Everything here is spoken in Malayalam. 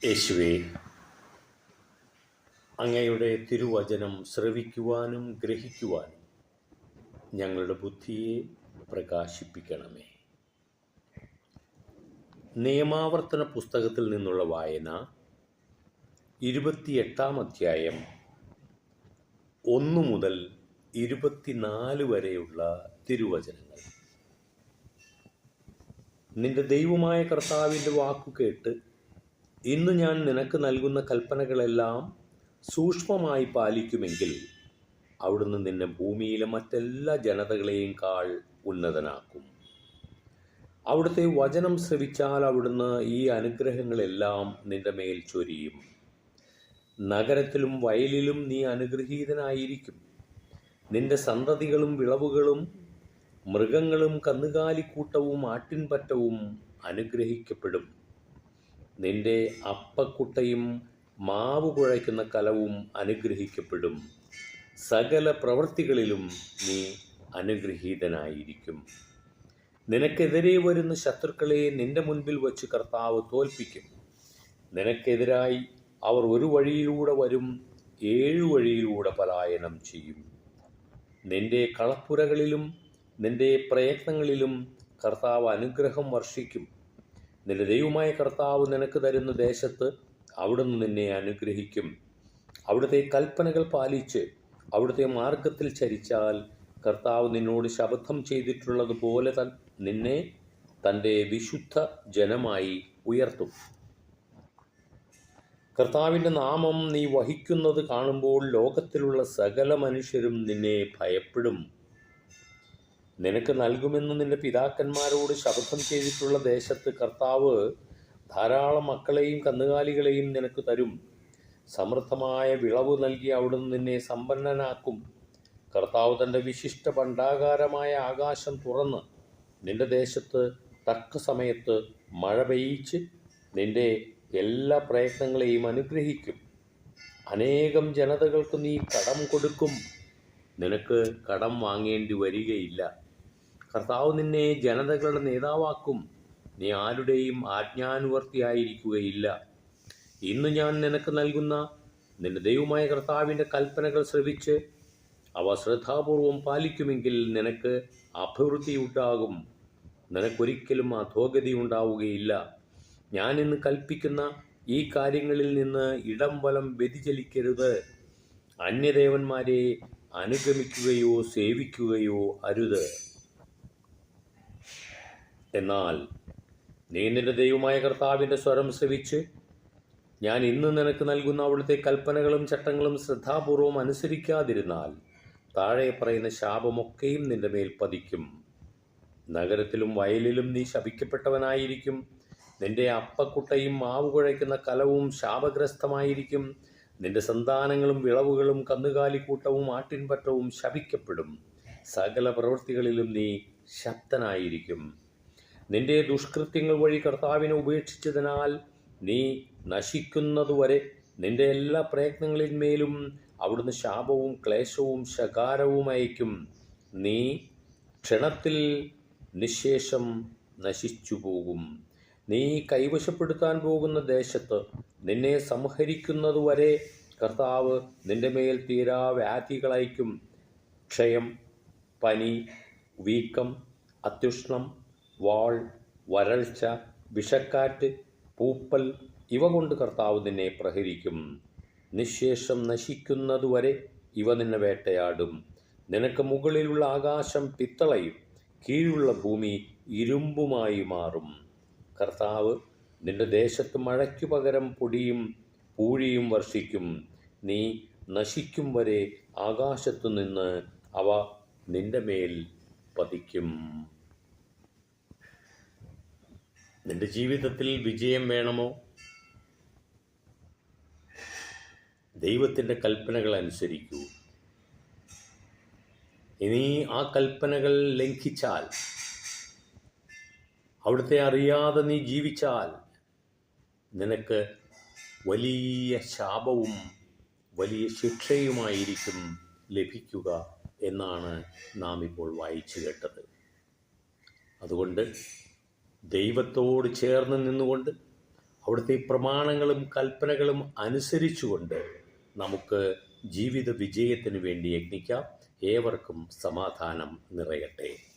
യേശുവേ, അങ്ങയുടെ തിരുവചനം ശ്രവിക്കുവാനും ഗ്രഹിക്കുവാനും ഞങ്ങളുടെ ബുദ്ധിയെ പ്രകാശിപ്പിക്കണമേ. നിയമാവർത്തന പുസ്തകത്തിൽ നിന്നുള്ള വായന 28-ാം അധ്യായം 1 മുതൽ 24 വരെയുള്ള തിരുവചനങ്ങൾ. നിന്റെ ദൈവമായ കർത്താവിൻ്റെ വാക്കു കേട്ട് ഇന്ന് ഞാൻ നിനക്ക് നൽകുന്ന കൽപ്പനകളെല്ലാം സൂക്ഷ്മമായി പാലിക്കുമെങ്കിൽ അവിടുന്ന് നിന്നെ ഭൂമിയിലെ മറ്റെല്ലാ ജനതകളെയും കാൾ ഉന്നതനാക്കും. അവിടുത്തെ വചനം ശ്രവിച്ചാൽ അവിടുന്ന് ഈ അനുഗ്രഹങ്ങളെല്ലാം നിന്റെ മേൽ ചൊരിയും. നഗരത്തിലും വയലിലും നീ അനുഗ്രഹീതനായിരിക്കും. നിന്റെ സന്തതികളും വിളവുകളും മൃഗങ്ങളും കന്നുകാലിക്കൂട്ടവും ആട്ടിൻപറ്റവും അനുഗ്രഹിക്കപ്പെടും. നിന്റെ അപ്പക്കുട്ടയും മാവ് കുഴയ്ക്കുന്ന കലവും അനുഗ്രഹിക്കപ്പെടും. സകല പ്രവൃത്തികളിലും നീ അനുഗ്രഹീതനായിരിക്കും. നിനക്കെതിരെ വരുന്ന ശത്രുക്കളെ നിന്റെ മുൻപിൽ വച്ച് കർത്താവ് തോൽപ്പിക്കും. നിനക്കെതിരായി അവർ ഒരു വഴിയിലൂടെ വരും, 7 വഴിയിലൂടെ പലായനം ചെയ്യും. നിന്റെ കളപ്പുരകളിലും നിന്റെ പ്രയത്നങ്ങളിലും കർത്താവ് അനുഗ്രഹം വർഷിക്കും. നിന്റെ ദൈവമായ കർത്താവ് നിനക്ക് തരുന്ന ദേശത്ത് അവിടുന്ന് നിന്നെ അനുഗ്രഹിക്കും. അവിടുത്തെ കൽപ്പനകൾ പാലിച്ച് അവിടുത്തെ മാർഗത്തിൽ ചരിച്ചാൽ കർത്താവ് നിന്നോട് ശപഥം ചെയ്തിട്ടുള്ളതുപോലെ നിന്നെ തൻ്റെ വിശുദ്ധ ജനമായി ഉയർത്തും. കർത്താവിൻ്റെ നാമം നീ വഹിക്കുന്നത് കാണുമ്പോൾ ലോകത്തിലുള്ള സകല മനുഷ്യരും നിന്നെ ഭയപ്പെടും. നിനക്ക് നൽകുമെന്ന് നിന്റെ പിതാക്കന്മാരോട് ശപഥം ചെയ്തിട്ടുള്ള ദേശത്ത് കർത്താവ് ധാരാളം മക്കളെയും കന്നുകാലികളെയും നിനക്ക് തരും. സമൃദ്ധമായ വിളവ് നൽകി അവിടുന്ന് നിന്നെ സമ്പന്നനാക്കും. കർത്താവ് തൻ്റെ വിശിഷ്ട ഭണ്ഡാകാരമായ ആകാശം തുറന്ന് നിന്റെ ദേശത്ത് തക്ക സമയത്ത് മഴ പെയ്യിച്ച് നിന്റെ എല്ലാ പ്രയത്നങ്ങളെയും അനുഗ്രഹിക്കും. അനേകം ജനതകൾക്ക് നീ കടം കൊടുക്കും, നിനക്ക് കടം വാങ്ങേണ്ടി വരികയില്ല. കർത്താവ് നിന്നെ ജനതകളുടെ നേതാവാക്കും, നീ ആരുടെയും ആജ്ഞാനുവർത്തിയായിരിക്കുകയില്ല. ഇന്ന് ഞാൻ നിനക്ക് നൽകുന്ന നിന്റെ ദൈവമായ കർത്താവിൻ്റെ കൽപ്പനകൾ ശ്രവിച്ച് അവ ശ്രദ്ധാപൂർവം പാലിക്കുമെങ്കിൽ നിനക്ക് അഭിവൃദ്ധി ഉണ്ടാകും, നിനക്കൊരിക്കലും അധോഗതി ഉണ്ടാവുകയില്ല. ഞാൻ ഇന്ന് കൽപ്പിക്കുന്ന ഈ കാര്യങ്ങളിൽ നിന്ന് ഇടം വലം വ്യതിചലിക്കരുത്. അന്യദേവന്മാരെ അനുഗമിക്കുകയോ സേവിക്കുകയോ അരുത്. എന്നാൽ നീ നിന്റെ ദൈവമായ കർത്താവിൻ്റെ സ്വരം ശ്രവിച്ച് ഞാൻ ഇന്ന് നിനക്ക് നൽകുന്ന അവിടുത്തെ കൽപ്പനകളും ചട്ടങ്ങളും ശ്രദ്ധാപൂർവം അനുസരിക്കാതിരുന്നാൽ താഴെ പറയുന്ന ശാപമൊക്കെയും നിന്റെ മേൽ പതിക്കും. നഗരത്തിലും വയലിലും നീ ശപിക്കപ്പെട്ടവനായിരിക്കും. നിന്റെ അപ്പക്കുട്ടയും മാവ് കുഴയ്ക്കുന്ന കലവും ശാപഗ്രസ്തമായിരിക്കും. നിന്റെ സന്താനങ്ങളും വിളവുകളും കന്നുകാലിക്കൂട്ടവും ആട്ടിൻപറ്റവും ശപിക്കപ്പെടും. സകല പ്രവൃത്തികളിലും നീ ശക്തനായിരിക്കും. നിന്റെ ദുഷ്കൃത്യങ്ങൾ വഴി കർത്താവിനെ ഉപേക്ഷിച്ചതിനാൽ നീ നശിക്കുന്നതുവരെ നിന്റെ എല്ലാ പ്രയത്നങ്ങളിന്മേലും അവിടുന്ന് ശാപവും ക്ലേശവും ശകാരവും അയക്കും. നീ ക്ഷണത്തിൽ നിശേഷം നശിച്ചു പോകും. നീ കൈവശപ്പെടുത്താൻ പോകുന്ന ദേശത്ത് നിന്നെ സംഹരിക്കുന്നതുവരെ കർത്താവ് നിന്റെ മേൽ തീരാ വ്യാധികളയക്കും. ക്ഷയം, പനി, വീക്കം, അത്യുഷ്ണം, വാൾ, വരൾച്ച, വിഷക്കാറ്റ്, പൂപ്പൽ ഇവ കൊണ്ട് കർത്താവ് നിന്നെ പ്രഹരിക്കും. നിശേഷം നശിക്കുന്നതുവരെ ഇവ നിന്നെ വേട്ടയാടും. നിനക്ക് മുകളിലുള്ള ആകാശം പിത്തളയും കീഴുള്ള ഭൂമി ഇരുമ്പുമായി മാറും. കർത്താവ് നിന്റെ ദേശത്ത് മഴയ്ക്കു പകരം പൊടിയും പൂഴിയും വർഷിക്കും. നീ നശിക്കും വരെ ആകാശത്തു നിന്ന് അവ നിന്റെ മേൽ പതിക്കും. നിന്റെ ജീവിതത്തിൽ വിജയം വേണമോ? ദൈവത്തിൻ്റെ കൽപ്പനകൾ അനുസരിക്കൂ. ഇനി ആ കൽപ്പനകൾ ലംഘിച്ചാൽ, അവിടുത്തെ അറിയാതെ നീ ജീവിച്ചാൽ നിനക്ക് വലിയ ശാപവും വലിയ ശിക്ഷയുമായിരിക്കും ലഭിക്കുക എന്നാണ് നാം ഇപ്പോൾ വായിച്ചു കേട്ടത്. അതുകൊണ്ട് ദൈവത്തോട് ചേർന്ന് നിന്നുകൊണ്ട് അവിടുത്തെ പ്രമാണങ്ങളും കൽപ്പനകളും അനുസരിച്ചുകൊണ്ട് നമുക്ക് ജീവിത വിജയത്തിന് വേണ്ടി യത്നിക്കാം. ഏവർക്കും സമാധാനം നിറയട്ടെ.